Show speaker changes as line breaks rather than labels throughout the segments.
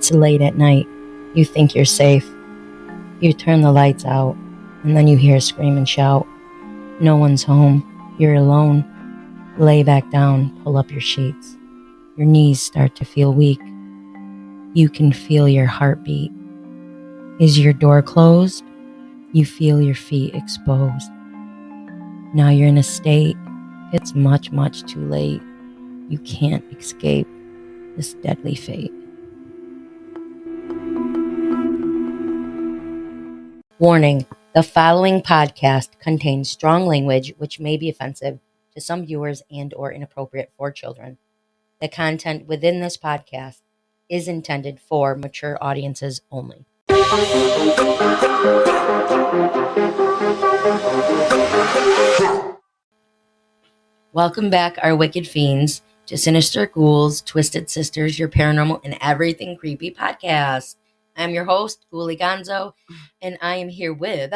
It's late at night. You think you're safe. You turn the lights out, and then you hear a scream and shout. No one's home. You're alone. Lay back down, pull up your sheets. Your knees start to feel weak. You can feel your heartbeat. Is your door closed? You feel your feet exposed. Now you're in a state. It's much, much too late. You can't escape this deadly fate. Warning, the following podcast contains strong language which may be offensive to some viewers and or inappropriate for children. The content within this podcast is intended for mature audiences only. Welcome back, our wicked fiends, to Sinister Ghouls, Twisted Sisters, your paranormal and everything creepy podcast. I'm your host, Ghoulie Gonzo, and I am here with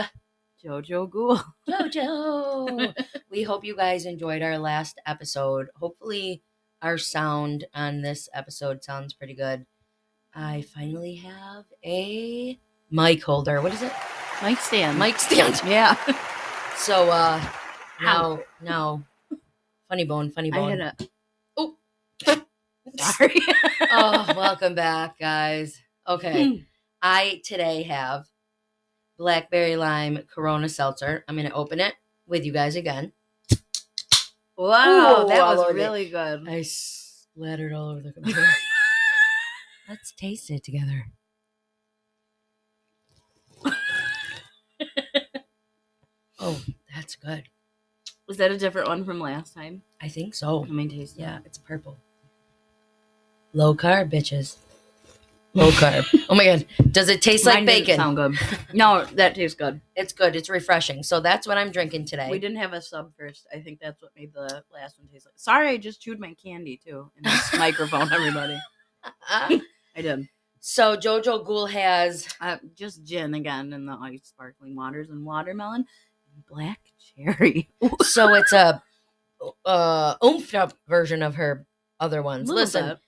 Jojo Ghoul.
Jojo. We hope you guys enjoyed our last episode. Hopefully our sound on this episode sounds pretty good. I finally have a mic holder. What is it?
Mic stand.
Mic stand.
Yeah.
So now funny bone.
I had a...
Oh.
Sorry.
Oh, welcome back, guys. Okay. I today have Blackberry Lime Corona Seltzer. I'm going to open it with you guys again.
Wow,
Ooh,
that was
Lord.
really good.
I splattered all over the computer. Let's taste it together. Oh, that's good.
Was that a different one from last time?
I think so.
Let me taste it.
Yeah, it's purple. Low carb, bitches. Low carb. Oh my god. Does it taste like
Mine didn't
bacon?
sound good. No, that tastes good.
It's good. It's refreshing. So that's what I'm drinking today.
We didn't have a sub first. I think that's what made the last one taste like. Sorry, I just chewed my candy too in this microphone, everybody. I did.
So Jojo Ghoul has
just gin again in the ice sparkling waters and watermelon and black cherry.
So it's a oomphed up version of her other ones. Listen,
bit.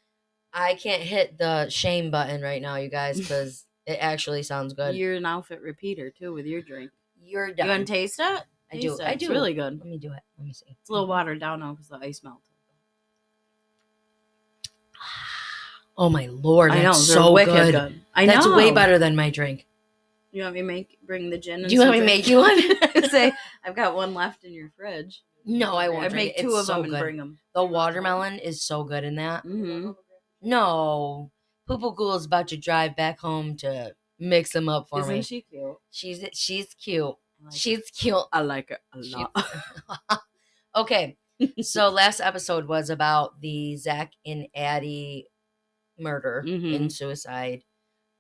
I can't hit the shame button right now, you guys, because it actually sounds good.
You're an outfit repeater too with your drink.
You're done.
You want to taste it?
I do. I do.
It's really good.
Let me do it. Let me see.
It's a little watered down now because the ice melted.
Oh my lord,
I know,
that's so
wicked
good.
I know.
That's way better than my drink.
You want me to bring the gin?
Do you want me to make you one?
I say I've got one left in your fridge.
No, I won't.
I'd make two of them and bring them.
The watermelon is so good in that.
Mm-hmm.
No, Poo-Poo Ghoul is about to drive back home to mix them up for me.
Isn't she cute?
She's cute. She's
her.
cute.
I like her a lot.
Okay, so last episode was about the Zach and Addie murder and suicide.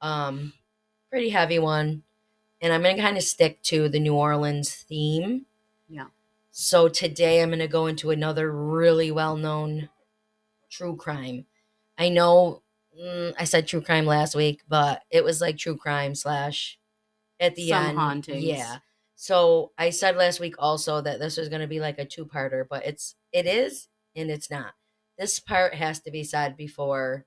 Pretty heavy one. And I'm going to kind of stick to the New Orleans theme.
Yeah.
So today I'm going to go into another really well-known true crime. I know I said true crime last week, but it was like true crime / at the end.
Hauntings.
Yeah. So I said last week also that this was going to be like a two-parter, but it is and it's not. This part has to be said before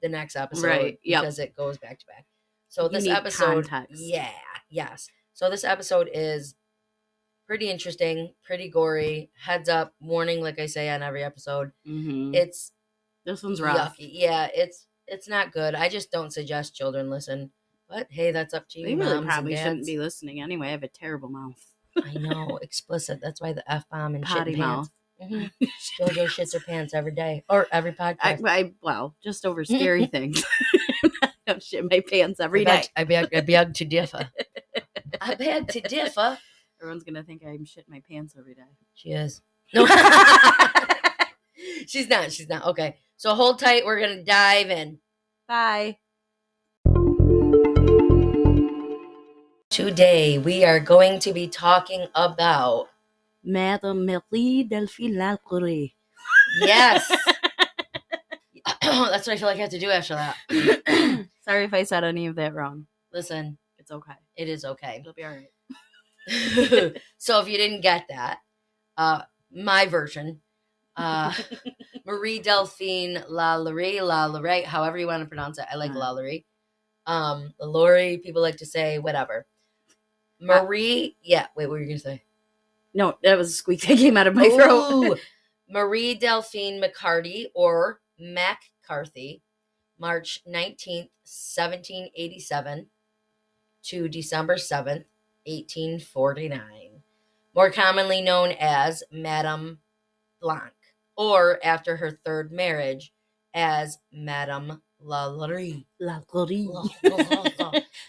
the next episode,
right? Yep.
Because it goes back to back. So this episode,
context.
Yes. So this episode is pretty interesting, pretty gory. Heads up, warning, like I say on every episode.
Mm-hmm. This one's rough.
Yucky. Yeah, it's not good. I just don't suggest children listen. But hey, that's up to you.
They really
moms
probably
and
shouldn't
dads.
be listening anyway. I have a terrible mouth.
I know, explicit. That's why the F-bomb and
Potty
shit
mouth.
Mm-hmm. Jojo shits her pants every day or every podcast.
Well, just over scary things. I don't shit my pants every day.
I beg to differ. I beg to differ.
Everyone's gonna think I'm shitting my pants every day.
She is. No, she's not. Okay, so hold tight. We're gonna dive in.
Bye.
Today we are going to be talking about
Madame Marie Delphine LaLaurie.
Yes. That's what I feel like I have to do after that.
Sorry if I said any of that wrong.
Listen,
it's okay.
It is okay.
It'll be all right.
So if you didn't get that, my version, Marie Delphine LaLaurie, however you want to pronounce it. I like LaLaurie. LaLaurie, people like to say whatever. Marie, wait, what were you going to say?
No, that was a squeak that came out of my throat.
Marie Delphine McCarty, or McCarthy, March 19th, 1787 to December 7th, 1849. More commonly known as Madame Blanc, or after her third marriage as Madame LaLaurie.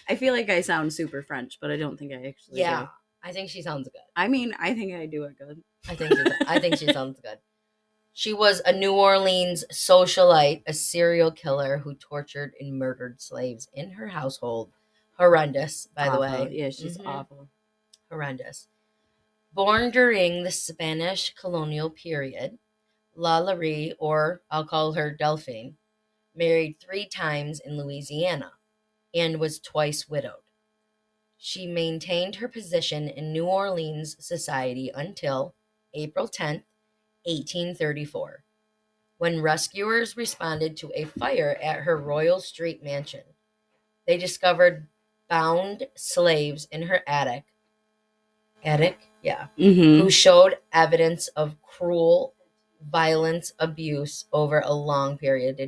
I feel like I sound super French, but I don't think I actually do.
I think she sounds good.
I mean, I think I do it good.
I think she sounds good. She was a New Orleans socialite, a serial killer who tortured and murdered slaves in her household. Horrendous, by the way.
Yeah, she's awful.
Horrendous. Born during the Spanish colonial period, LaLaurie, or I'll call her Delphine, married 3 times in Louisiana and was twice widowed. She maintained her position in New Orleans society until April 10th, 1834, when rescuers responded to a fire at her Royal Street mansion. They discovered bound slaves in her attic? Yeah. Who showed evidence of cruel, violence, abuse over a long period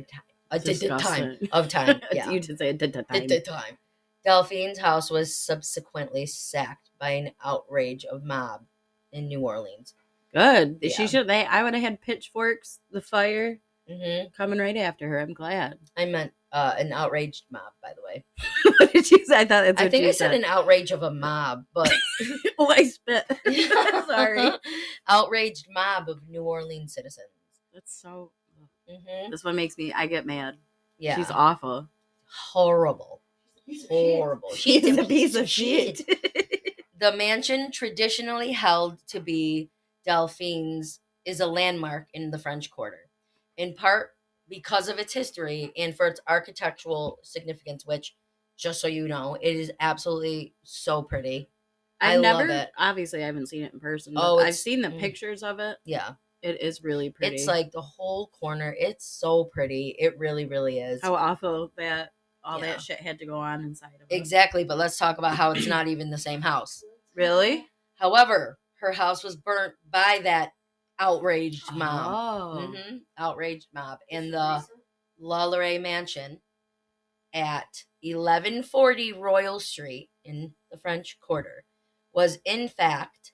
of time. Yeah.
You did say
time. Delphine's house was subsequently sacked by an outrage of mob in New Orleans.
Good.
Yeah.
I would have had pitchforks, the fire coming right after her. I'm glad.
I meant an outraged mob, by the way.
What did you say? I thought that's what
I think I said an outrage of a mob, but
oh, I spit. Sorry.
Outraged mob of New Orleans citizens.
That's so. This one makes me. I get mad.
Yeah,
she's awful.
Horrible. Horrible.
She's a piece of shit.
The mansion, traditionally held to be Delphine's, is a landmark in the French Quarter, in part because of its history and for its architectural significance, which, just so you know, it is absolutely so pretty. I love it.
Obviously, I haven't seen it in person. Oh, I've seen the pictures of it.
Yeah.
It is really pretty.
It's like the whole corner. It's so pretty. It really, really is.
How awful that all that shit had to go on inside of it.
Exactly, but let's talk about how it's not even the same house.
Really?
However, her house was burnt by that outraged mob.
Oh.
Outraged mob. And the LaLaurie mansion at 1140 Royal Street in the French Quarter was, in fact,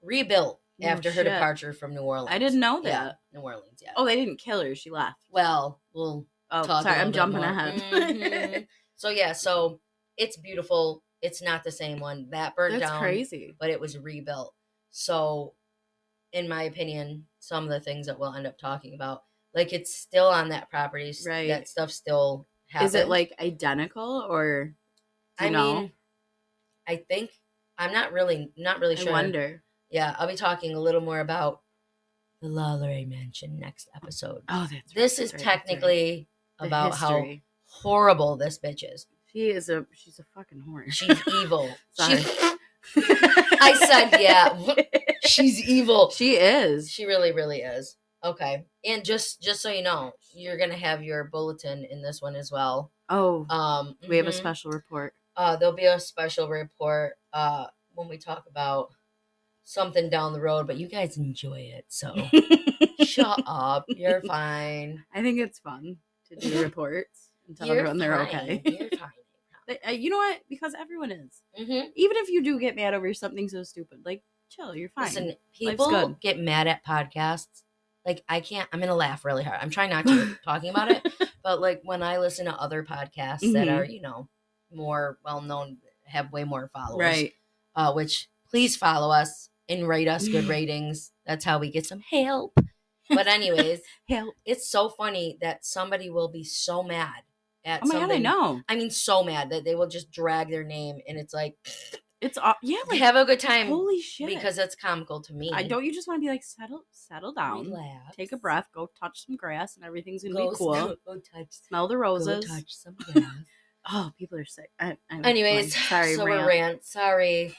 rebuilt after her departure from New Orleans.
I didn't know that.
Yeah, New Orleans, yeah.
Oh, they didn't kill her. She left.
Well, we'll talk
sorry, I'm jumping
more.
ahead.
So it's beautiful. It's not the same one. That burned down.
That's crazy.
But it was rebuilt. So, in my opinion, some of the things that we'll end up talking about, like, it's still on that property.
Right.
That stuff still happens.
Is it, like, identical, or do you know?
Mean, I think, I'm not really sure.
I wonder.
Yeah, I'll be talking a little more about the LaLaurie mansion next episode.
Oh, that's
This is technically about how horrible this bitch is.
She's a fucking whore.
She's evil.
Sorry.
I said, yeah. She's evil.
She is.
She really, really is. Okay. And just so you know, you're going to have your bulletin in this one as well.
Oh. We have a special report.
There'll be a special report when we talk about something down the road, but you guys enjoy it, so shut up. You're fine.
I think it's fun to do reports and tell everyone they're okay.
You're fine.
You know what? Because everyone is.
Mm-hmm.
Even if you do get mad over something so stupid, like, chill, you're fine.
Listen, people get mad at podcasts. Like, I'm going to laugh really hard. I'm trying not to talking about it, but, like, when I listen to other podcasts that are, more well-known, have way more followers.
Right.
Which, please follow us and rate us good ratings. That's how we get some help. But anyways,
help.
It's so funny that somebody will be so mad at
something. God, I know.
I mean, so mad that they will just drag their name, and it's like,
it's like,
have a good time.
Holy shit!
Because it's comical to me.
Don't you just want to be like, settle down,
relax,
take a breath, go touch some grass, and everything's gonna be cool.
Go touch,
smell the roses,
go touch some grass.
Oh, people are sick.
Anyways,
sorry,
so rant. Sorry.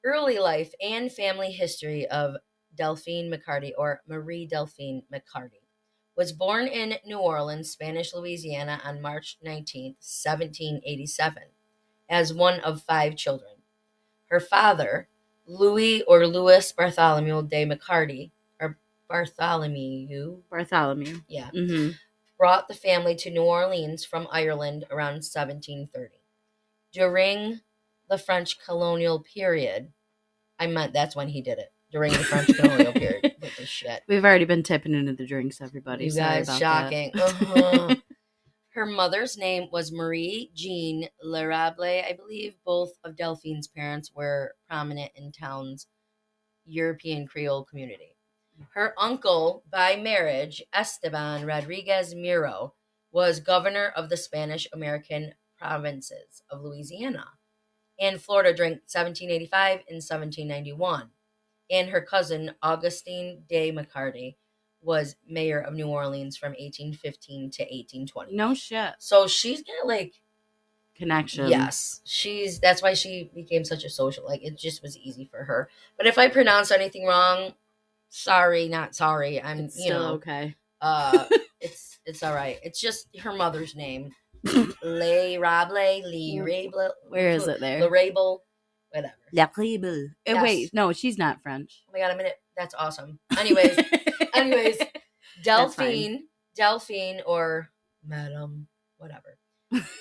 Early life and family history of Delphine McCarty, or Marie Delphine McCarty. was born in New Orleans, Spanish Louisiana on March 19th, 1787, as one of 5 children. Her father, Louis or Louis Bartholomew de McCarty, or Bartholomew, yeah, brought the family to New Orleans from Ireland around 1730. During the French colonial period, that's when he did it. During the French colonial period. What the shit?
We've already been tipping into the drinks, everybody.
You
Sorry
guys,
about
shocking.
that.
Her mother's name was Marie Jean L'Arable. I believe both of Delphine's parents were prominent in town's European Creole community. Her uncle, by marriage, Esteban Rodriguez Miro, was governor of the Spanish American provinces of Louisiana and Florida during 1785 and 1791. And her cousin, Augustine de McCarty, was mayor of New Orleans from 1815 to 1820.
No shit.
So she's got like
connection.
Yes, that's why she became such a social. Like it just was easy for her. But if I pronounce anything wrong, sorry, not sorry.
It's still okay.
It's all right. It's just her mother's name, L'Arable.
Where is it there?
L'Arable, whatever.
L'Arable. Yes. Wait, no, she's not French.
Oh my god, a minute. That's awesome. Anyways, Delphine, or Madame, whatever.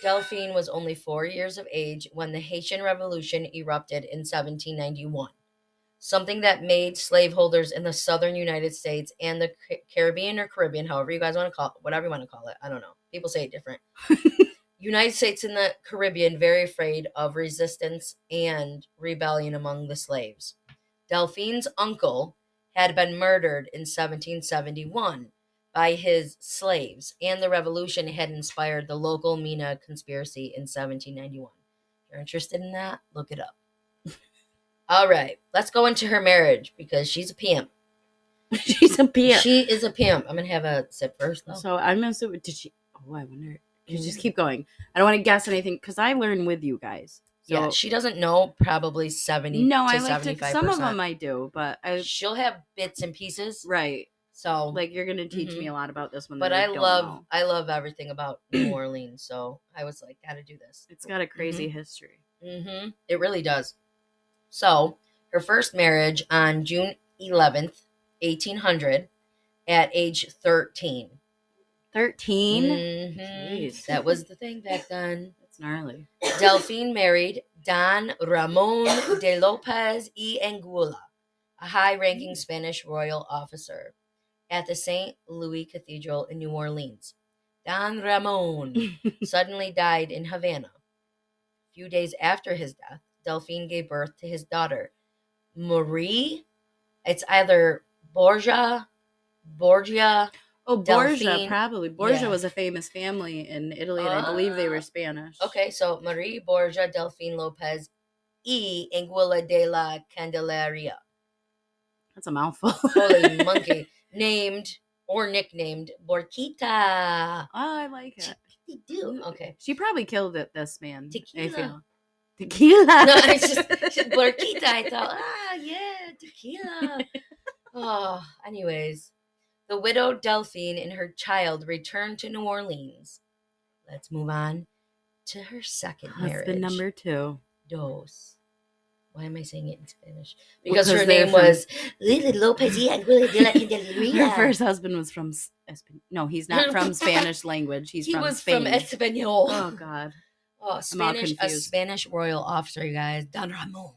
Delphine was only 4 years of age when the Haitian Revolution erupted in 1791, something that made slaveholders in the southern United States and the Caribbean, however you guys want to call it, whatever you want to call it, I don't know. People say it different. United States and the Caribbean very afraid of resistance and rebellion among the slaves. Delphine's uncle had been murdered in 1771 by his slaves, and the revolution had inspired the local Mina conspiracy in 1791. If you're interested in that, look it up. All right, let's go into her marriage because she's a pimp.
She's a pimp.
She is a pimp. I'm going to have a sip first, though.
So I'm going to, did she, oh, I wonder. You just keep going. I don't want to guess anything because I learn with you guys. So,
yeah, she doesn't know probably 70
no,
to
I like
75%.
Some of them I do, but
she'll have bits and pieces.
Right.
So
like you're gonna teach me a lot about this one.
But I love everything about New Orleans, so I was like, gotta do this.
It's got a crazy history.
It really does. So her first marriage on June 11th, 1800, at age 13.
13?
That was the thing back then.
That's gnarly.
Delphine married Don Ramon de Lopez y Anguilla, a high-ranking Spanish royal officer, at the St. Louis Cathedral in New Orleans. Don Ramon suddenly died in Havana. A few days after his death, Delphine gave birth to his daughter, Marie. It's either Borgia.
Oh, Borgia,
Delphine.
Probably. Borgia was a famous family in Italy, and I believe they were Spanish.
Okay, so Marie Borgia Delphine Lopez y Anguilla de la Candelaria.
That's a mouthful.
Holy monkey. Named or nicknamed Borquita.
Oh, I like it.
Okay.
She probably killed it, this man.
Tequila.
Tequila.
No, it's just Borquita. I thought, yeah, tequila. Anyways. The widowed Delphine and her child returned to New Orleans. Let's move on to her second marriage.
Husband number 2.
Dos. Why am I saying it in Spanish? Because her name was Lili Lopez y Anguilla de la Candelaria.
Her first husband was from no, he's not from Spanish language. He
was
Spain.
from Espanol.
Oh God.
Oh, Spanish. A Spanish royal officer, you guys. Don Ramon.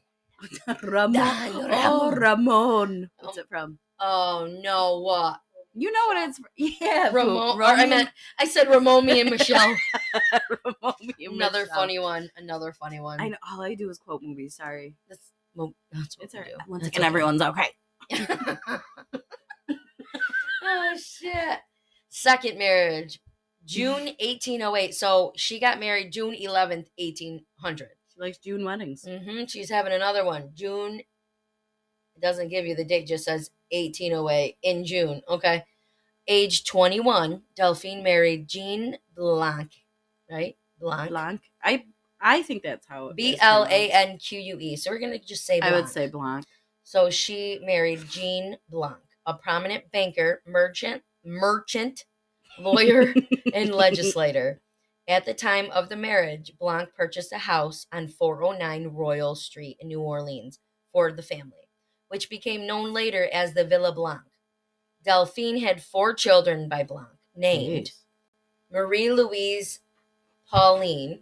Ramon. What's it from?
Oh no, what?
You know what it's? Yeah,
Ramon. I said Ramomi and Michelle.
Another
funny one.
I know. All I do is quote movies. Sorry.
That's what
it's
we do.
Once again, everyone's okay.
Oh shit! Second marriage, June 1808. So she got married June 11th, 1800.
She likes June weddings.
She's having another one. June. It doesn't give you the date. Just says 1808 in June. Okay. Age 21, Delphine married Jean Blanc. Right? Blanc.
I think that's how it
Blanque. So we're gonna just say Blanc.
I would say Blanc.
So she married Jean Blanc, a prominent banker, merchant, merchant, lawyer, and legislator. At the time of the marriage, Blanc purchased a house on 409 Royal Street in New Orleans for the family, which became known later as the Villa Blanc. Delphine had 4 children by Blanc, named Marie-Louise Pauline,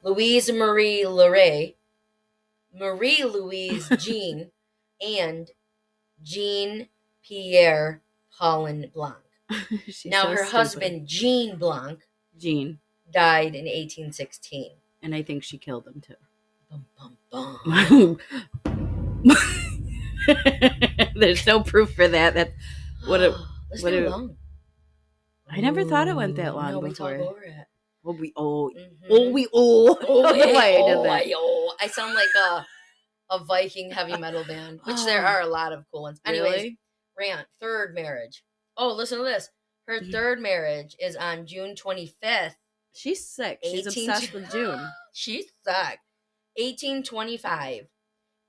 Louise Marie LaLaurie, Marie-Louise Jean, and Jean Pierre Paulin Blanc. Now,
so
her
stupid.
husband, Jean Blanc, died in 1816.
And I think she killed him, too.
Bum, bum, bum.
There's no proof for that. That's what it.
Let's
what
go
it-
long.
I never thought it went that long
No,
before.
we talk over it.
Well, we
I sound like a Viking heavy metal band, which there are a lot of cool ones. Anyways,
Really?
Rant, third marriage. Oh, listen to this. Her third marriage is on June 25th.
She's sick. She's
18
obsessed with June.
She's sick. 1825.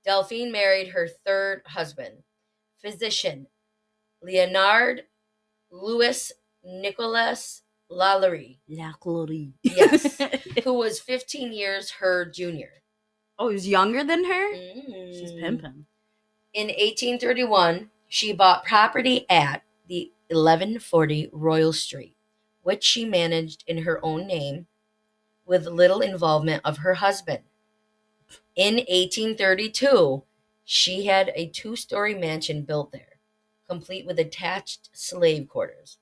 Delphine married her third husband, physician Leonard Louis Nicolas LaLaurie. Yes, who was 15 years her junior.
Oh, he was younger than her? She's pimping.
In 1831, she bought property at the 1140 Royal Street, which she managed in her own name with little involvement of her husband. In 1832, she had a 2-story mansion built there, complete with attached slave quarters.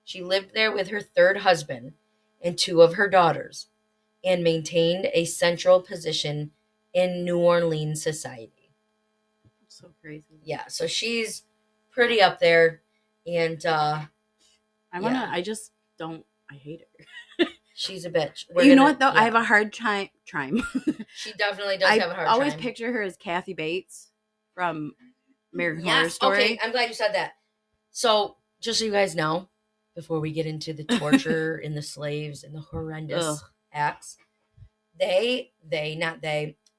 She lived there with her third husband and 2 of her daughters, and maintained a central position in New Orleans society.
So crazy.
Yeah, so she's pretty up there, and
I hate her.
She's a bitch.
What though? Yeah. I have a hard time.
She definitely does have a hard time.
I always picture her as Kathy Bates from American Horror Story.
Okay, I'm glad you said that. So, just so you guys know, before we get into the torture and the slaves and the horrendous acts,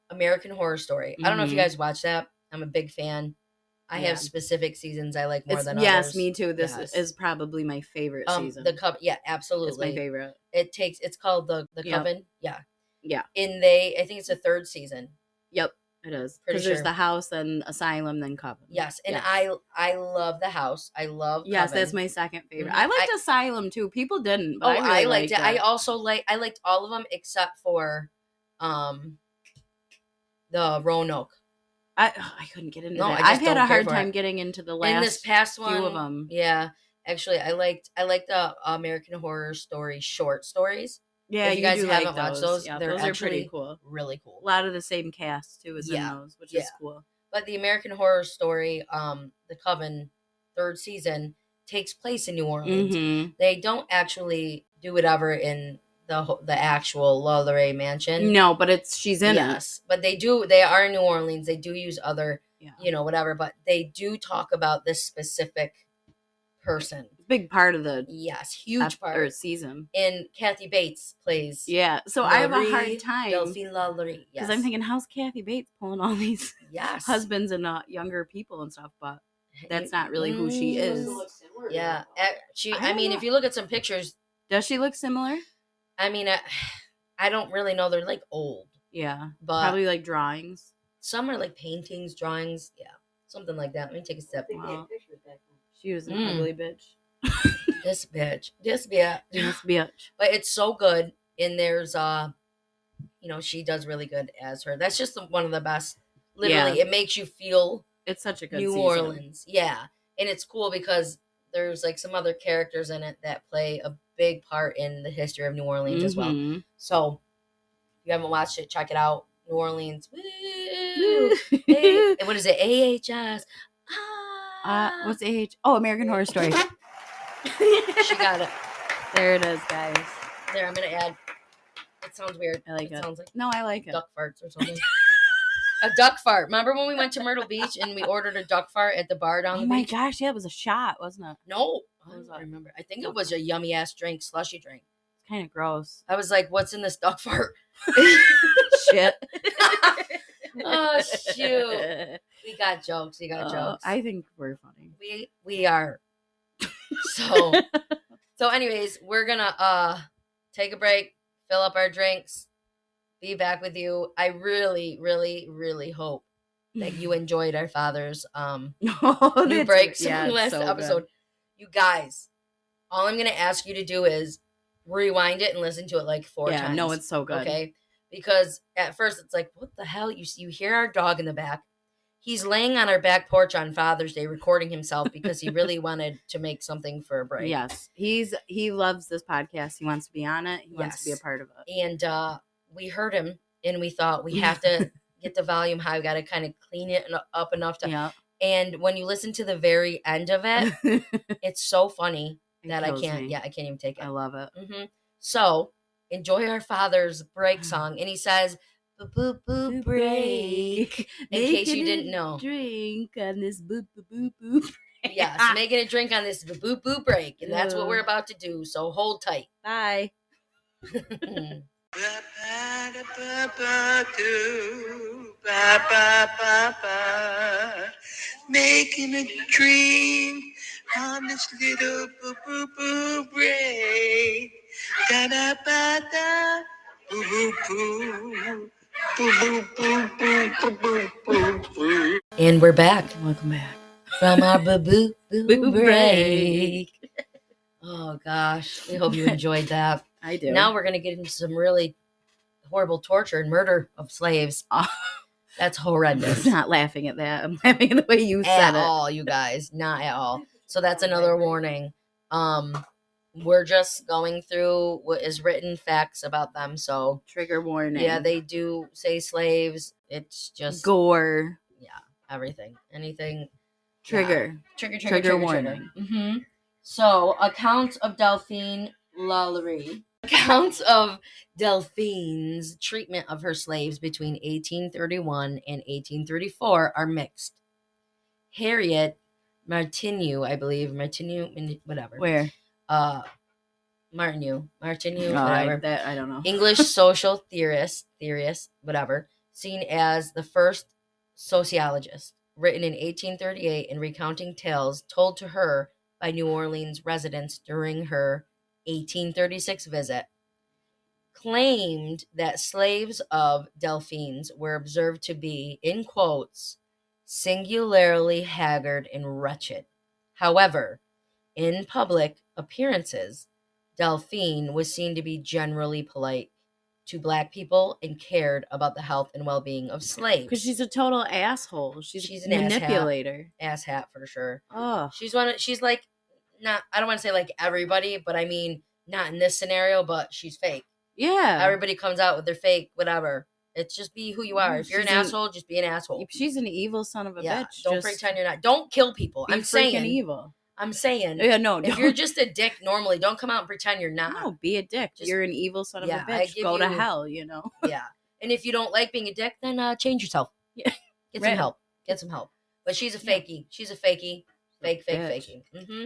American Horror Story. I don't know if you guys watch that. I'm a big fan. I have specific seasons I like more than others.
Yes, me too. This is probably my favorite season.
The Coven, yeah, absolutely.
It's my favorite.
It's called the Coven. Yeah.
Yeah.
I think it's the 3rd season.
Yep, it is.
Pretty
Because there's the house, then Asylum, then Coven.
Yes, and I love the house. I love Coven.
Yes, that's my second favorite. I liked Asylum too. People didn't, but
I
really
liked it.
I
also liked all of them except for the Roanoke.
I couldn't get into that. I've had a hard time getting into the last
in this past one,
few of them.
Yeah, actually, I liked the American Horror Story short stories.
Yeah,
if you guys haven't watched those,
yeah,
they're
those are pretty cool.
Really cool.
A lot of the same cast too is in those, which is cool.
But the American Horror Story, the Coven, 3rd season takes place in New Orleans.
Mm-hmm.
They don't actually do whatever in the actual LaLaurie mansion.
No, but she's in it.
Yes, but they do. They are in New Orleans. They do use other, whatever. But they do talk about this specific person.
Big part of the
huge part
or season.
And Kathy Bates plays.
Yeah, so I have a hard time.
Delphine LaLaurie.
Because I'm thinking, how's Kathy Bates pulling all these husbands and younger people and stuff? But that's not really who she is.
Yeah, I mean, if you look at some pictures,
does she look similar?
I mean, I don't really know. They're like old.
Yeah.
But
probably like drawings.
Some are like paintings, drawings. Yeah. Something like that. Let me take a step.
Wow. She was an ugly bitch.
This bitch. But it's so good. And there's, she does really good as her. That's just one of the best. Literally, it makes you feel
it's such a good
New Orleans. Yeah. And it's cool because there's like some other characters in it that play a big part in the history of New Orleans as well. So if you haven't watched it, check it out. New Orleans. Woo! Hey, what is it? AHS.
What's AH? Oh, American Horror Story.
She got it.
There it is, guys.
There, I'm gonna add. It sounds weird.
I like it.
Sounds like
no, I like it.
Duck farts or something. A duck fart. Remember when we went to Myrtle Beach and we ordered a duck fart at the bar down the beach?
Oh my gosh, yeah, it was a shot, wasn't it?
No, I don't remember. I think it was a yummy ass drink, slushy drink.
It's kind of gross.
I was like, "What's in this duck fart?"
Shit.
Oh shoot. We got jokes.
I think we're funny.
We are. So anyways, we're gonna take a break, fill up our drinks, be back with you. I really, really, really hope that you enjoyed our father's new break song last episode. Good. You guys, all I'm gonna ask you to do is rewind it and listen to it like 4 times.
Yeah, no, it's so good.
Okay? Because at first it's like, what the hell? You hear our dog in the back. He's laying on our back porch on Father's Day recording himself because he really wanted to make something for a break.
Yes. He loves this podcast. He wants to be on it. He wants to be a part of it.
And we heard him and we thought we have to get the volume high. We got to kind of clean it up enough to.
Yeah.
And when you listen to the very end of it, it's so funny that I can't even take it.
I love it.
Mm-hmm. So enjoy our father's break song. And he says, boop, boop, boop, break. In case you didn't know.
Drink on this boop, boop, boop, boop.
Yes, making a drink on this boop, boop, break. And that's what we're about to do. So hold tight.
Bye.
Making a dream on this little boo boo boo break. Da da ba da boo boo boo. Boo boo boo boo boo boo boo boo.
And we're back.
Welcome back
from our boo boo break. Oh gosh, we hope you enjoyed that.
I do.
Now we're gonna get into some really horrible torture and murder of slaves. That's horrendous.
I'm not laughing at that. I'm laughing at the way you said it.
At all, you guys. Not at all. So that's another warning. We're just going through what is written facts about them. So
trigger warning.
Yeah, they do say slaves. It's just
gore.
Yeah, everything. Anything.
Trigger.
Yeah. Trigger warning. Mm-hmm. So accounts of Delphine LaLaurie. Accounts of Delphine's treatment of her slaves between 1831 and 1834 are mixed. Harriet Martineau, I believe, whatever.
Where?
Martineau, whatever.
That I don't know.
English social theorist, whatever, seen as the first sociologist, written in 1838 and recounting tales told to her by New Orleans residents during her 1836 visit, claimed that slaves of Delphine's were observed to be, in quotes, singularly haggard and wretched. However, in public appearances, Delphine was seen to be generally polite to Black people and cared about the health and well-being of slaves.
Because she's a total asshole. She's a manipulator.
Asshat for sure.
Oh,
she's like, not, I don't want to say like everybody, but I mean, not in this scenario, but she's fake.
Yeah.
Everybody comes out with their fake, whatever. It's just be who you are. If you're an asshole, just be an asshole.
She's an evil son of a bitch.
Don't pretend you're not. Don't kill people. I'm saying
evil.
I'm saying.
Yeah, no.
If you're just a dick normally, don't come out and pretend you're not.
No, be a dick. You're an evil son of a bitch. Go to hell, you know.
Yeah. And if you don't like being a dick, then change yourself. Yeah. Get some help. Get some help. But she's a fakey. She's a fakey. Faking. Mm-hmm.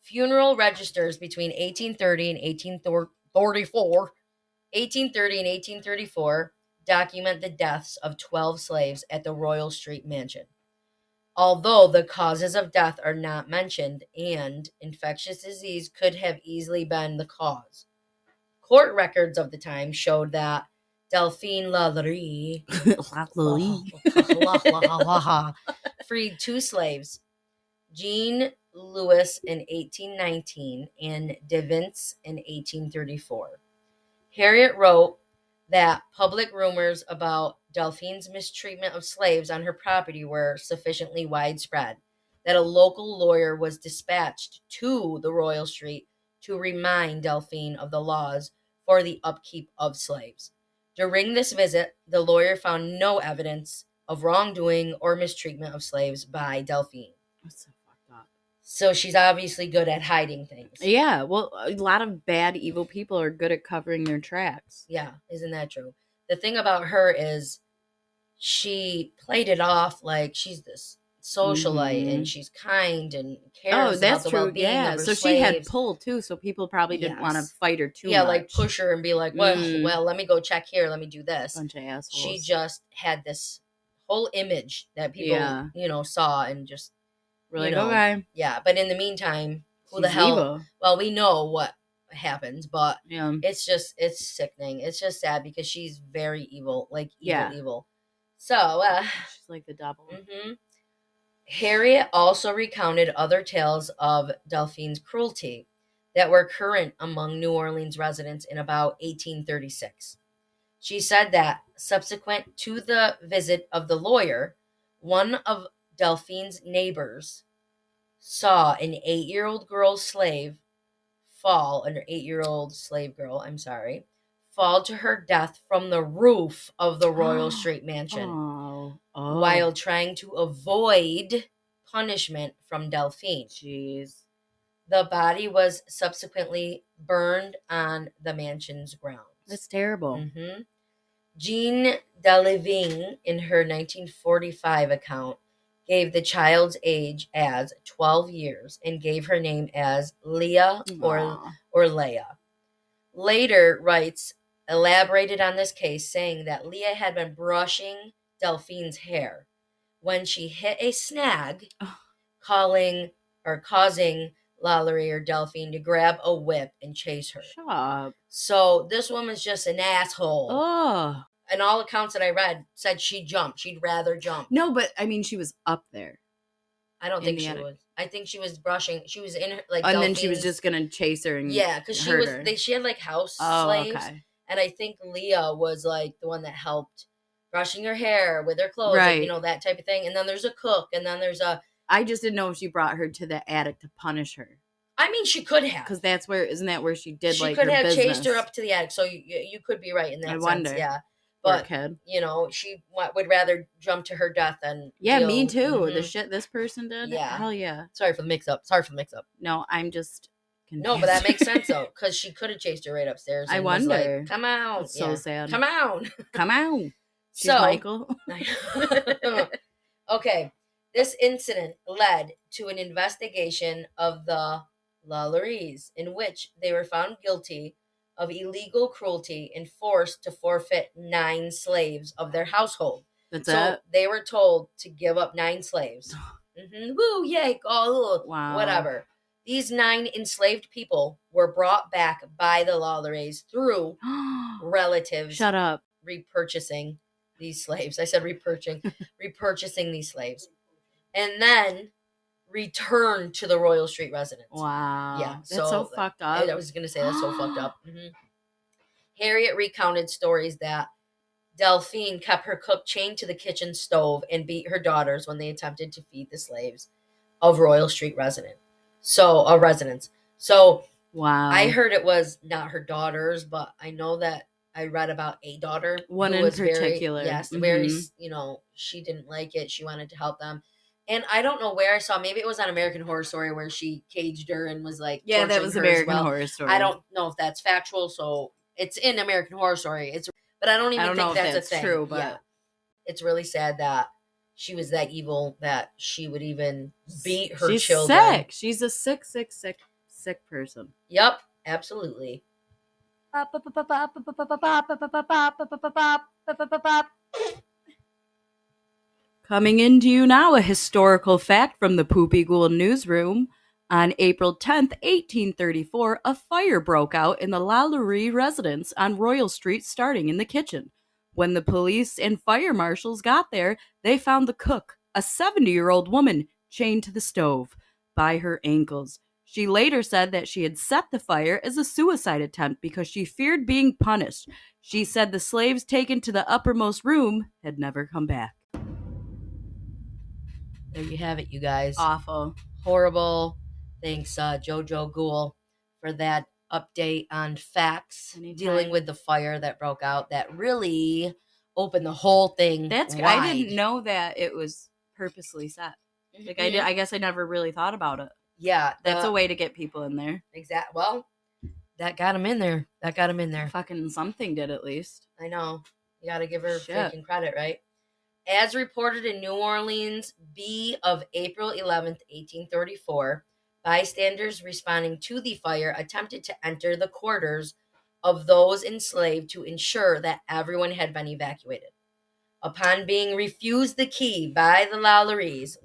Funeral registers between 1830 and 1834 document the deaths of 12 slaves at the Royal Street Mansion. Although the causes of death are not mentioned and infectious disease could have easily been the cause. Court records of the time showed that Delphine LaLaurie freed 2 slaves, Jean Lewis in 1819 and De Vince in 1834. Harriet wrote that public rumors about Delphine's mistreatment of slaves on her property were sufficiently widespread that a local lawyer was dispatched to the Royal Street to remind Delphine of the laws for the upkeep of slaves. During this visit, the lawyer found no evidence of wrongdoing or mistreatment of slaves by Delphine.
That's so fucked up.
So she's obviously good at hiding things.
Yeah, well, a lot of bad, evil people are good at covering their tracks.
Yeah, isn't that true? The thing about her is she played it off like she's this socialite and she's kind and cares about the well-being of her slaves.
She had pull too, so people probably didn't want to fight her too much.
Yeah, like push her and be like, well, let me go check here, let me do this.
Bunch of assholes.
She just had this whole image that people, saw and just
We're
you
like,
know,
okay.
Yeah, but in the meantime, who the
She's
hell?
evil.
Well, we know what happens, but
Yeah.
it's sickening. It's just sad because she's very evil, like
Yeah.
evil. So,
She's like the devil.
Harriet also recounted other tales of Delphine's cruelty that were current among New Orleans residents in about 1836. She said that subsequent to the visit of the lawyer, one of Delphine's neighbors saw an 8-year-old slave girl, fall to her death from the roof of the Royal Street mansion while trying to avoid punishment from Delphine.
Jeez.
The body was subsequently burned on the mansion's grounds.
That's terrible.
Jean Delphine, in her 1945 account, gave the child's age as 12 years and gave her name as Leah or Leia. Later writes elaborated on this case, saying that Leah had been brushing Delphine's hair when she hit a snag, causing LaLaurie or Delphine to grab a whip and chase her.
Shut up.
So this woman's just an asshole.
Oh.
And all accounts that I read said she jumped. She'd rather jump.
No, but I mean, she was up there.
I don't think she was. I think she was brushing. She was in her like.
And then she was just gonna chase her and
because she was. She had like house slaves,
okay.
And I think Leah was like the one that helped brushing her hair with her clothes,
right?
Like, that type of thing. And then there's a cook, and then there's a.
I just didn't know if she brought her to the attic to punish her.
I mean, she could have,
because isn't that where she did
she could have chased her up to the attic. So you could be right in that sense.
Wonder.
Yeah. But, she would rather jump to her death than
me too. The shit this person did.
Yeah.
Hell yeah.
Sorry for the mix-up.
No, I'm just confused.
No, but that makes sense, though, because she could have chased her right upstairs. And
I wonder.
Was like, come on.
It's so sad.
Come on.
Come on. She's
So,
Michael.
Okay. This incident led to an investigation of the LaLauries, in which they were found guilty of illegal cruelty and forced to forfeit 9 slaves of their household.
That's
so
it?
They were told to give up 9 slaves. Woo, yay,
wow.
Whatever. These 9 enslaved people were brought back by the LaLauries through relatives.
Shut up.
Repurchasing these slaves. I said repurchasing these slaves. And then returned to the Royal Street residence.
Wow.
Yeah.
That's so fucked up.
I was going to say that's so fucked up. Harriet recounted stories that Delphine kept her cook chained to the kitchen stove and beat her daughters when they attempted to feed the slaves of Royal Street residence. So
wow.
I heard it was not her daughters, but I know that I read about a daughter.
One in particular.
Very, she didn't like it. She wanted to help them. And I don't know where I saw, maybe it was on American Horror Story where she caged her and was like,
yeah, that was American Horror Story.
I don't know if that's factual, so it's in American Horror Story. But I don't even think that's a thing.
True, but
yeah. It's really sad that she was that evil that she would even beat her children.
She's sick. She's a sick person.
Yep, absolutely.
Coming into you now, a historical fact from the Poopy Ghoul newsroom. On April 10th, 1834, a fire broke out in the LaLaurie residence on Royal Street, starting in the kitchen. When the police and fire marshals got there, they found the cook, a 70-year-old woman, chained to the stove by her ankles. She later said that she had set the fire as a suicide attempt because she feared being punished. She said the slaves taken to the uppermost room had never come back.
There you have it, you guys.
Awful.
Horrible. Thanks, JoJo Ghoul, for that update on facts.
Anytime.
Dealing with the fire that broke out that really opened the whole thing wide.
I didn't know that it was purposely set. Like I guess I never really thought about it.
Yeah.
That's a way to get people in there.
Exactly. Well, that got him in there.
Fucking something did, at least.
I know. You got to give her freaking credit, right? As reported in New Orleans B of April 11th, 1834, bystanders responding to the fire attempted to enter the quarters of those enslaved to ensure that everyone had been evacuated. Upon being refused the key by the LaLauries,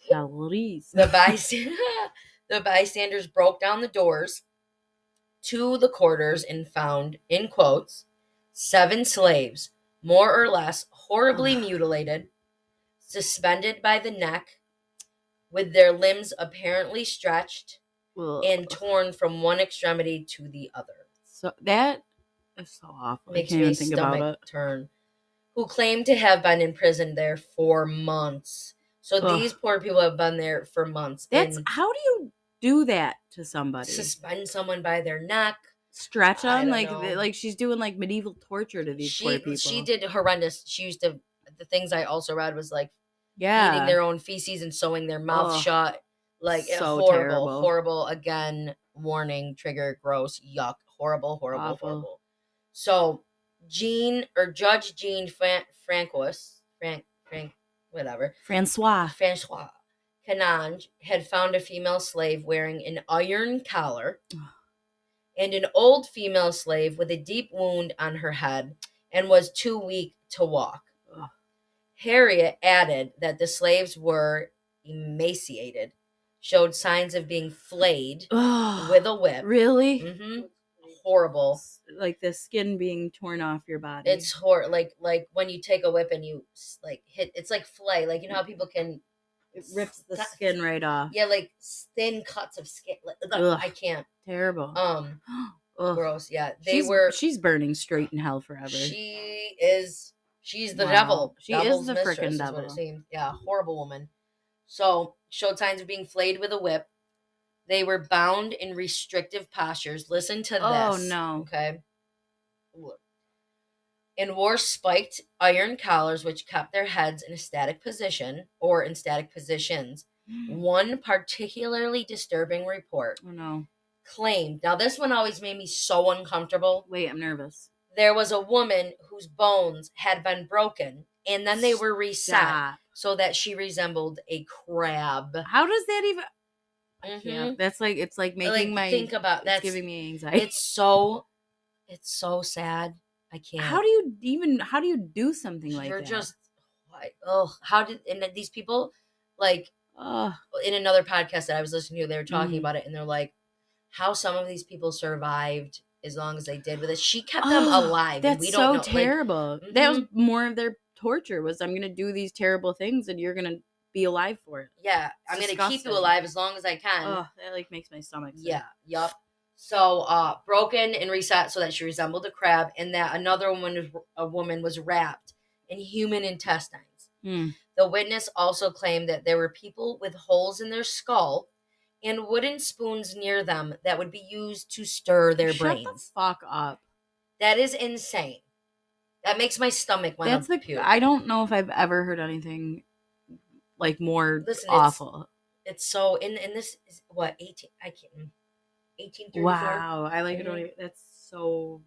Calories.
The bystanders broke down the doors to the quarters and found, in quotes, 7 slaves, more or less horribly mutilated, suspended by the neck, with their limbs apparently stretched and torn from one extremity to the other.
So that is so awful.
Makes
I can't
me
even think about
stomach
it.
turn. Who claimed to have been imprisoned there for months. So these poor people have been there for months.
That's how do you do that to somebody?
Suspend someone by their neck,
stretch them
know.
like she's doing like medieval torture to these poor people.
She did horrendous. She used to. The things I also read was like eating their own feces and sewing their mouth shut. Like
so
horrible, horrible. Again, warning, trigger, gross, yuck, horrible, horrible, horrible. So Judge Jean Francois Canange had found a female slave wearing an iron collar and an old female slave with a deep wound on her head and was too weak to walk. Harriet added that the slaves were emaciated, showed signs of being flayed with a whip.
Really?
Mm-hmm. Horrible.
Like the skin being torn off your body.
It's horrible. Like when you take a whip and you like hit. It's like flay. Like you know how people can.
It rips the skin right off.
Yeah, like thin cuts of skin. I can't.
Terrible.
Gross. Yeah,
She's burning straight in hell forever.
She's the devil.
She is the freaking devil.
Is what it seems. Yeah, horrible woman. So showed signs of being flayed with a whip. They were bound in restrictive postures. Listen to this.
Oh no.
Okay. Look. And wore spiked iron collars which kept their heads in a static position or in static positions. One particularly disturbing report claimed, now this one always made me so uncomfortable.
Wait, I'm nervous.
There was a woman whose bones had been broken and then they were reset so that she resembled a crab.
How does that even... That's like, it's like making my...
Think about that.
It's giving me anxiety.
It's so sad. I can't.
How do you do something like that?
You're just, and these people, like, in another podcast that I was listening to, they were talking about it, and they're like, how some of these people survived as long as they did with it. She kept them alive.
That's
we don't know.
Terrible. Like, that was more of their torture, was I'm going to do these terrible things, and you're going to be alive for it.
Yeah, I'm going to keep you alive as long as I can.
Oh, that, like, makes my stomach sick.
Yeah, yup. So, broken and reset so that she resembled a crab, and that another woman was wrapped in human intestines. The witness also claimed that there were people with holes in their skull and wooden spoons near them that would be used to stir their brains.
Shut the fuck up.
That is insane. That makes my stomach want to puke.
I don't know if I've ever heard anything like more awful.
It's so, and this is what, 1834.
Wow, I like it. Don't even, that's so.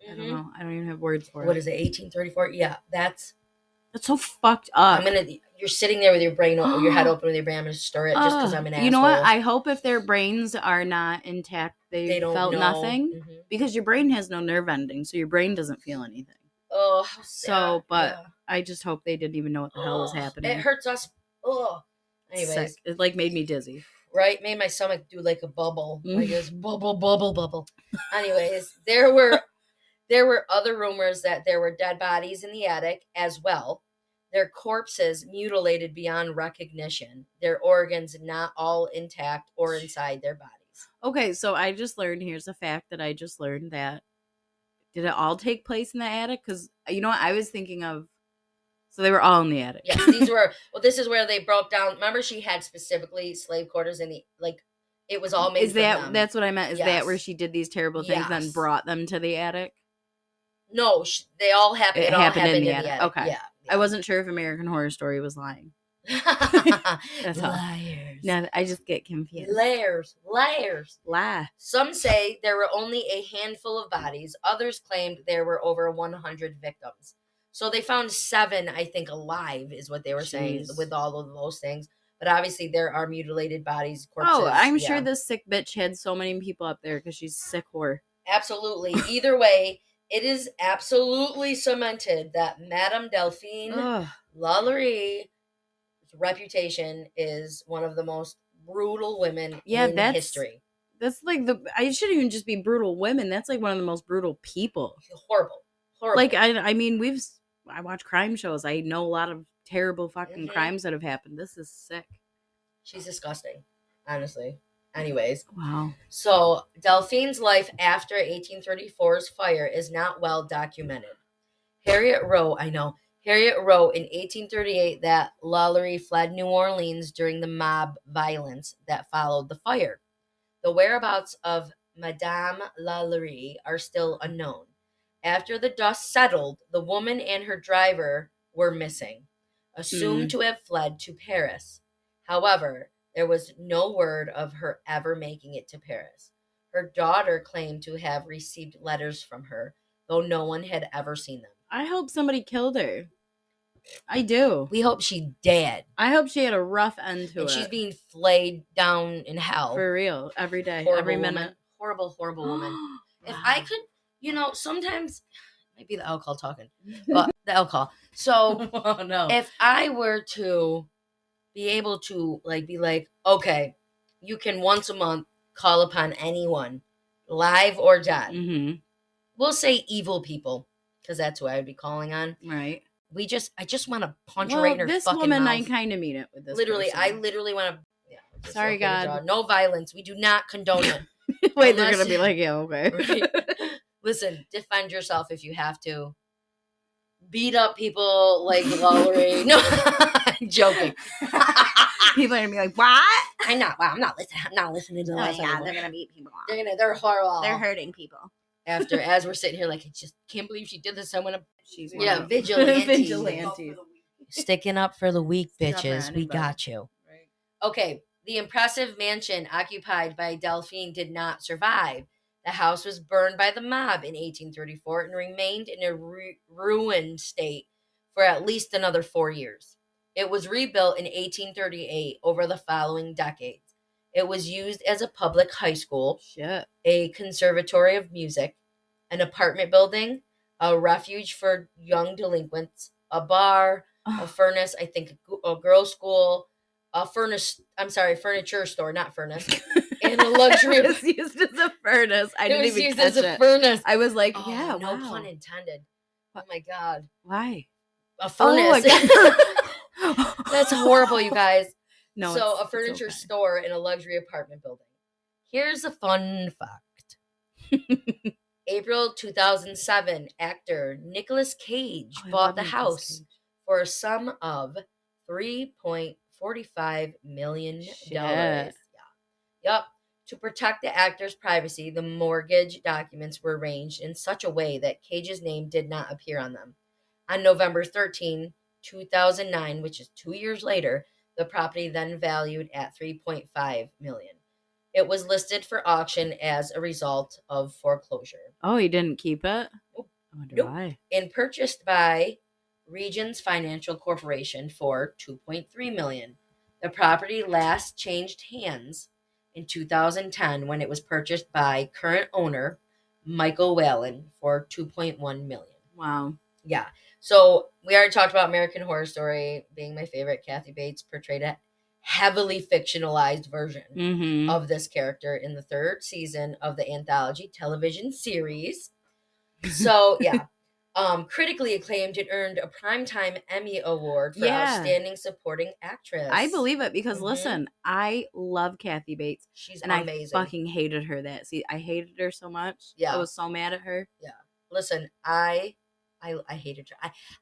I don't know. I don't even have words for it.
What is it? 1834. Yeah, that's
so fucked up.
You're sitting there with your brain, your head open with your brain. I'm gonna stir it just because I'm an asshole.
You know what? I hope if their brains are not intact, they don't felt nothing because your brain has no nerve ending, so your brain doesn't feel anything.
Oh,
so, but I just hope they didn't even know what the hell was happening.
It hurts us. Oh, anyways,
sick. It like made me dizzy.
Right, made my stomach do like a bubble, like this bubble. Anyways, there were other rumors that there were dead bodies in the attic as well. Their corpses mutilated beyond recognition. Their organs not all intact or inside their bodies. Okay, so I just learned. Here's a fact that I just learned that did it all take place in the attic? Because you know what I was thinking of. So they were all in the attic. Yes, these were. Well, this is where they broke down. Remember, she had specifically slave quarters in the it was all made. Is that them. That's what I meant? Is that where she did these terrible things and brought them to the attic? No, they all happened. It all happened in the attic. Okay, yeah. I wasn't sure if American Horror Story was lying. That's liars. No, I just get confused. Liars. Lie. Some say there were only a handful of bodies. Others claimed there were over 100 victims. So they found 7, I think, alive, is what they were saying, with all of those things. But obviously, there are mutilated bodies, corpses. Oh, I'm sure this sick bitch had so many people up there because she's a sick whore. Absolutely. Either way, it is absolutely cemented that Madame Delphine LaLaurie reputation is one of the most brutal women
Yeah,
in history.
That's like I shouldn't even just be brutal women. That's like one of the most brutal people.
Horrible.
Like I mean, I watch crime shows. I know a lot of terrible fucking crimes that have happened. This is sick.
She's disgusting, honestly. Anyways.
Wow.
So Delphine's life after 1834's fire is not well documented. Harriet wrote in 1838 that LaLaurie fled New Orleans during the mob violence that followed the fire. The whereabouts of Madame LaLaurie are still unknown. After the dust settled, the woman and her driver were missing, assumed to have fled to Paris. However, there was no word of her ever making it to Paris. Her daughter claimed to have received letters from her, though no one had ever seen them.
I hope somebody killed her. I do.
We hope she dead.
I hope she had a rough end to it.
And she's being flayed down in hell.
For real. Every day.
Horrible
every minute.
Woman. Horrible woman.
Wow.
If I could, sometimes it might be the alcohol talking. But the alcohol. So
oh, no.
If I were to be able to be like, okay, you can once a month call upon anyone, live or dead.
Mm-hmm.
We'll say evil people, because that's who I would be calling on.
Right.
I just want to punch her right in her
this
fucking
woman,
mouth.
I kind of mean it with this.
Literally,
person.
I literally want to. Yeah,
sorry, God.
No violence. We do not condone it.
Wait, they're gonna be like, yeah, okay.
Right? Listen, defend yourself if you have to. Beat up people like LaLaurie. No, I'm joking.
People are gonna be like, what?
I'm not listening. I'm not listening to the last
yeah, they're gonna beat people.
They're horrible.
They're hurting people.
As we're sitting here, I just can't believe she did this. I want to.
She's
vigilante.
Vigilante.
Sticking up for the weak, bitches. We got you.
Right.
Okay, the impressive mansion occupied by Delphine did not survive. The house was burned by the mob in 1834 and remained in a ruined state for at least another 4 years. It was rebuilt in 1838 over the following decades. It was used as a public high school, a conservatory of music, an apartment building, a refuge for young delinquents, a bar, a furnace, I think a girls' school, furniture store, not furnace, and a luxury.
It was used as a furnace. I didn't even catch it. It was used as a
furnace.
I was like,
no pun intended. Oh my God.
Why?
A furnace.
Oh,
that's horrible, you guys.
No.
So a furniture store in a luxury apartment building. Here's a fun fact. April 2007, actor Nicolas Cage bought the house for a sum of $3.45 million. Yeah. Yep. To protect the actor's privacy, the mortgage documents were arranged in such a way that Cage's name did not appear on them. On November 13, 2009, which is 2 years later, the property then valued at $3.5 million. It was listed for auction as a result of foreclosure.
Oh, he didn't keep it?
Nope.
I wonder why.
And purchased by Regions Financial Corporation for $2.3 million. The property last changed hands in 2010 when it was purchased by current owner Michael Whalen for $2.1 million.
Wow.
Yeah. So we already talked about American Horror Story being my favorite. Kathy Bates portrayed a heavily fictionalized version of this character in the third season of the anthology television series. So, yeah. Critically acclaimed, it earned a Primetime Emmy Award for Outstanding Supporting Actress.
I believe it because, listen, I love Kathy Bates.
She's
amazing.
I
fucking hated her I hated her so much.
Yeah.
I was so mad at her.
Yeah. Listen, I hated her.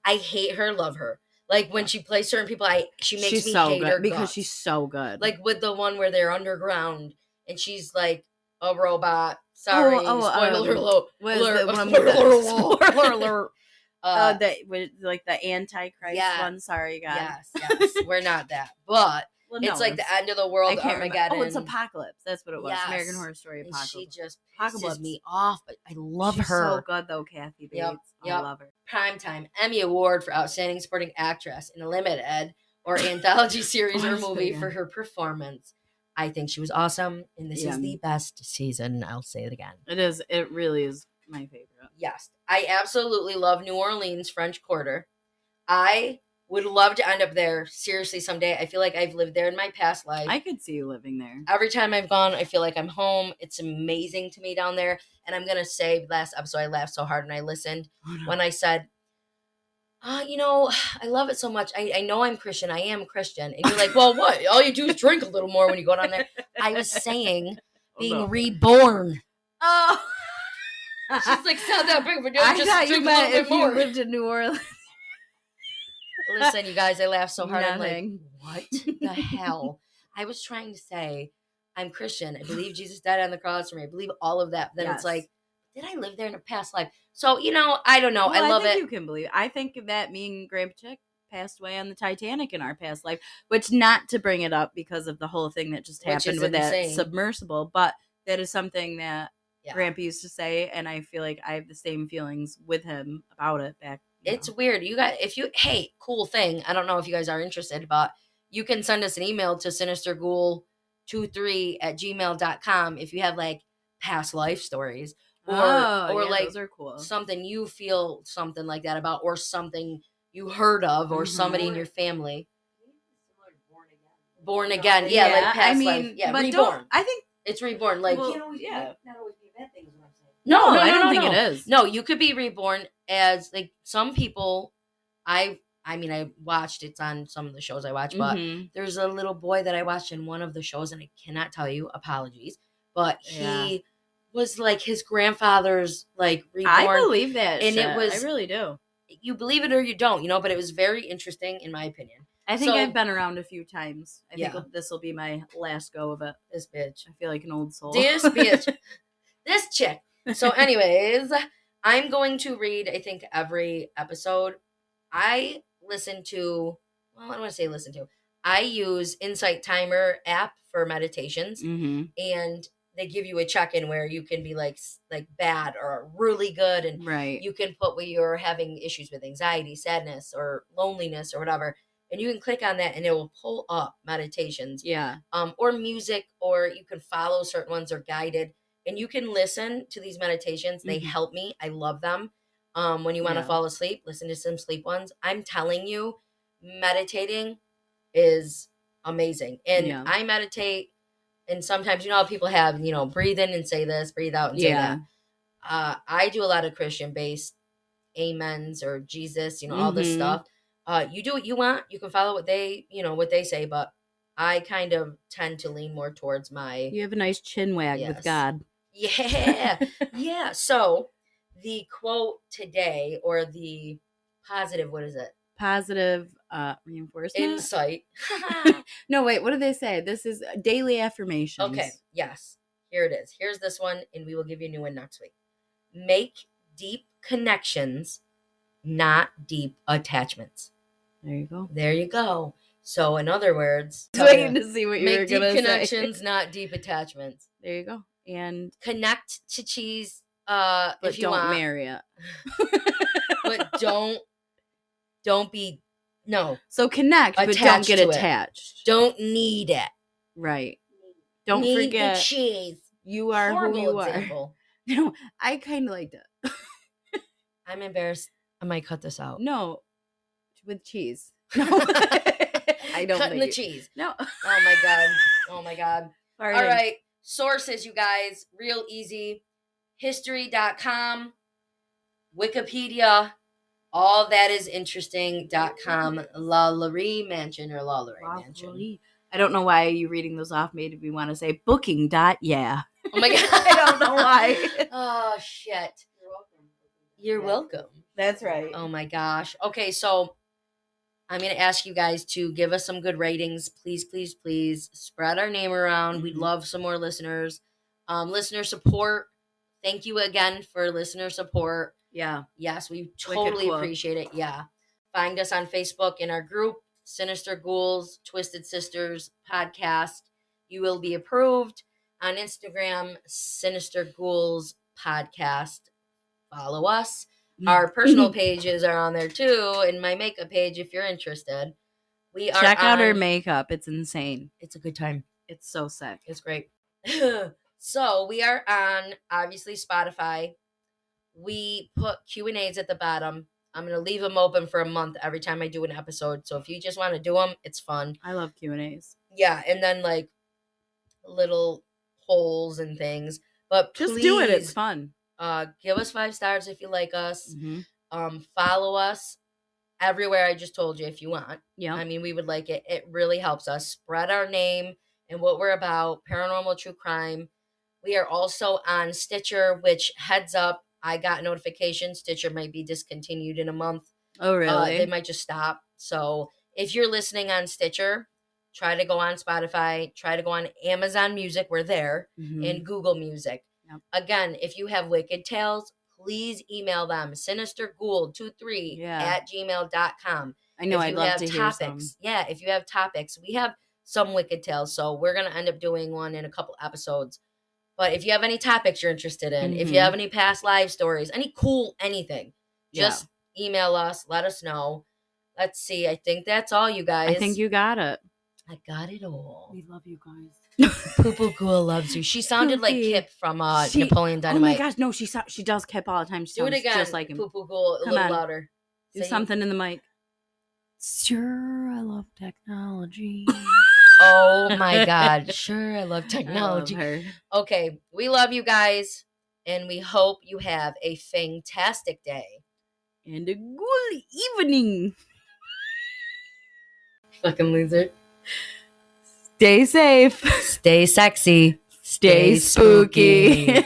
I hate her, love her. Like when she plays certain people, she's me
so
hate
good
her
because
guts.
she's so good.
Like with the one where they're underground and she's like a robot. Sorry, spoiler alert.
The Antichrist one. Sorry, guys.
Yes, we're not that, but it's like the end of the world, Armageddon.
Oh, it's Apocalypse. That's what it was.
Yes.
American Horror Story Apocalypse.
And she just pisses me off, but I love her.
She's so good though, Kathy Bates.
Yep.
I love her.
Primetime Emmy Award for Outstanding Supporting Actress in a Limited or Anthology Series or Movie for her performance. I think she was awesome, and this is the best season. I'll say it again.
It is. It really is my favorite.
Yes. I absolutely love New Orleans French Quarter. I Would love to end up there, seriously, someday. I feel like I've lived there in my past life.
I could see you living there.
Every time I've gone, I feel like I'm home. It's amazing to me down there. And I'm going to say, last episode, I laughed so hard when I listened. When I said, I love it so much. I know I'm Christian. I am Christian. And you're like, well, what? All you do is drink a little more when you go down there. I was saying being reborn.
Oh.
She's like, sound that big of a deal.
I
Just
thought you
drink a
meant
little
if
bit more.
you lived in New Orleans.
Listen, you guys, I laughed so hard.
Nothing.
I'm like, what the hell? I was trying to say, I'm Christian. I believe Jesus died on the cross for me. I believe all of that. Then it's like, did I live there in a past life? So, I don't know.
Well,
I love
think
it.
You can believe. I think that me and Grandpa Chick passed away on the Titanic in our past life, which not to bring it up because of the whole thing that just happened with that submersible, but that is something that Grandpa used to say, and I feel like I have the same feelings with him about it back.
It's weird. You guys, hey, cool thing. I don't know if you guys are interested, but you can send us an email to sinisterghoul23@gmail.com if you have like past life stories or like
those are cool.
Something you feel something like that about, or something you heard of, or somebody in your family. Born again. Yeah, like past life. Yeah, but reborn.
I think it's
reborn. Like,
not always be a bad thing is what I'm saying.
No,
I don't think it is.
No, you could be reborn as like some people. I watched, it's on some of the shows I watch, but there's a little boy that I watched in one of the shows, and I cannot tell you, apologies, but he was like his grandfather's like reborn.
I believe that,
and
shit.
It was.
I really do.
You believe it or you don't, but it was very interesting in my opinion.
I think I've been around a few times. I think this will be my last go of it.
This bitch.
I feel like an old soul.
This bitch. This chick. So anyways, I'm going to read, I think, every episode. I listen to, well, I don't want to say listen to. I use Insight Timer app for meditations, and they give you a check-in where you can be like bad or really good, and you can put where you're having issues with anxiety, sadness, or loneliness, or whatever, and you can click on that, and it will pull up meditations, or music, or you can follow certain ones or guided, and you can listen to these meditations. They help me. I love them. When you want to fall asleep, listen to some sleep ones. I'm telling you, meditating is amazing. And I meditate, and sometimes, how people have, breathe in and say this, breathe out and say that. I do a lot of Christian-based amens or Jesus, all this stuff. You do what you want. You can follow what they, what they say, but I kind of tend to lean more towards my...
You have a nice chin wag with God.
Yeah. Yeah. So the quote today, or the positive, what is it?
Positive reinforcement?
Insight.
No, wait, what do they say? This is daily affirmations.
Okay. Yes. Here it is. Here's this one, and we will give you a new one next week. Make deep connections, not deep attachments.
There you go.
There you go. So in other words,
waiting to see what you were going to say.
Make deep connections, not deep attachments.
There you go. And
connect to cheese
but
if you
don't
want.
Marry it.
But don't be
So connect, but don't get attached.
Don't need it.
Right. Don't
need
forget
the cheese.
You are
Horrible
who you
example.
are. No, I kind of liked it.
I'm embarrassed. I might cut this out.
No, with cheese. No, I don't.
Cutting the cheese.
No.
Oh my god. All right. Sources, you guys, real easy. History.com, Wikipedia, all that is interesting.com, LaLaurie Mansion, or LaLaurie Mansion.
I don't know why you reading those off made me want to say booking. Yeah.
Oh my god.
I don't know why.
Oh shit. You're welcome.
That's right.
Oh my gosh. Okay, so I'm going to ask you guys to give us some good ratings. Please, please, please spread our name around. We'd love some more listeners. Listener support. Thank you again for listener support.
Yeah.
Yes, we totally appreciate it. Yeah. Find us on Facebook in our group, Sinister Ghouls, Twisted Sisters Podcast. You will be approved. On Instagram, Sinister Ghouls Podcast. Follow us. Our personal pages are on there too, and my makeup page if you're interested.
Check out our makeup. It's insane.
It's a good time.
It's so sick.
It's great. So we are on, obviously, Spotify. We put Q&As at the bottom. I'm going to leave them open for a month every time I do an episode. So if you just want to do them, it's fun.
I love Q&As.
Yeah, and then like little polls and things. But
Just
please,
do it. It's fun.
Give us 5 stars if you like us.
Mm-hmm.
Follow us everywhere I just told you if you want.
Yeah.
I mean, we would like it. It really helps us spread our name and what we're about, paranormal true crime. We are also on Stitcher, which heads up, I got notification Stitcher might be discontinued in a month.
Oh, really?
They might just stop. So if you're listening on Stitcher, try to go on Spotify, try to go on Amazon Music, we're there, and Google Music.
Yep.
Again, if you have wicked tales, please email them, sinisterghoul23 at gmail.com.
I know, I'd love to hear some.
Yeah, if you have topics, we have some wicked tales, so we're going to end up doing one in a couple episodes. But if you have any topics you're interested in, if you have any past live stories, any cool anything, just email us, let us know. Let's see, I think that's all, you guys.
I think you got it.
I got it all.
We love you guys.
Poo Poo Ghoul loves you. She sounded like Kip from Napoleon Dynamite.
Oh my gosh, no, she does Kip all the time. She
do it again,
just like him.
Poo Poo Ghoul, a little louder.
Do something in the mic. Sure, I love technology.
Oh my God. Sure, I love technology.
I love her.
Okay, we love you guys, and we hope you have a fantastic day.
And a good evening.
Fucking loser.
Stay safe.
Stay sexy.
Stay spooky.